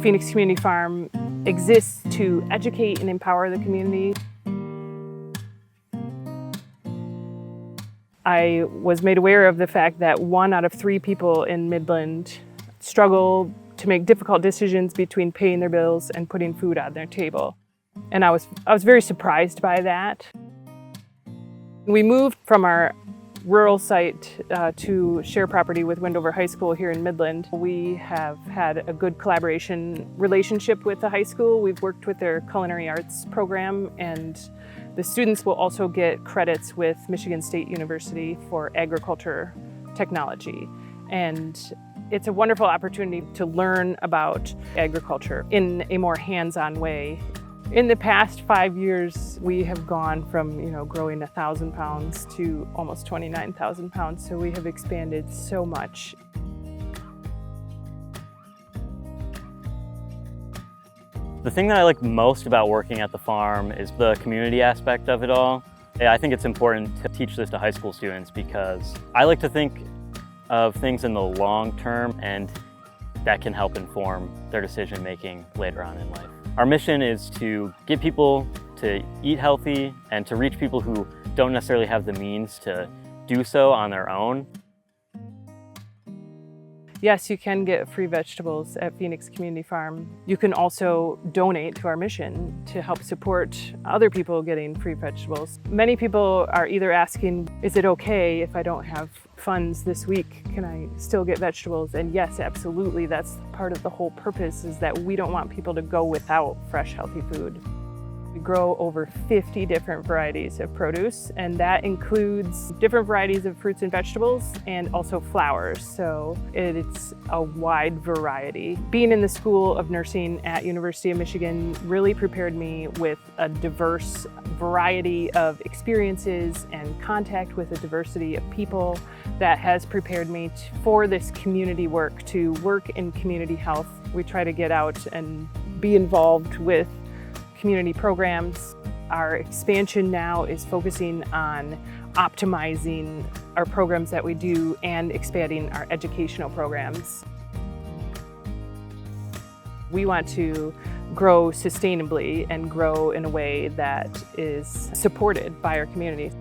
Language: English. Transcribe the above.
Phoenix Community Farm exists to educate and empower the community. I was made aware of the fact that 1 out of 3 people in Midland struggle to make difficult decisions between paying their bills and putting food on their table. And I was very surprised by that. We moved from our rural site to share property with Wendover High School here in Midland. We have had a good collaboration relationship with the high school. We've worked with their culinary arts program, and the students will also get credits with Michigan State University for agriculture technology. And it's a wonderful opportunity to learn about agriculture in a more hands-on way. In the past 5 years, we have gone from, growing 1,000 pounds to almost 29,000 pounds. So we have expanded so much. The thing that I like most about working at the farm is the community aspect of it all. I think it's important to teach this to high school students because I like to think of things in the long term, and that can help inform their decision making later on in life. Our mission is to get people to eat healthy and to reach people who don't necessarily have the means to do so on their own. Yes, you can get free vegetables at Phoenix Community Farm. You can also donate to our mission to help support other people getting free vegetables. Many people are either asking, is it okay if I don't have funds this week? Can I still get vegetables? And yes, absolutely. That's part of the whole purpose, is that we don't want people to go without fresh, healthy food. We grow over 50 different varieties of produce, and that includes different varieties of fruits and vegetables and also flowers. So it's a wide variety. Being in the School of Nursing at University of Michigan really prepared me with a diverse variety of experiences and contact with a diversity of people that has prepared me for this community work, to work in community health. We try to get out and be involved with community programs. Our expansion now is focusing on optimizing our programs that we do and expanding our educational programs. We want to grow sustainably and grow in a way that is supported by our community.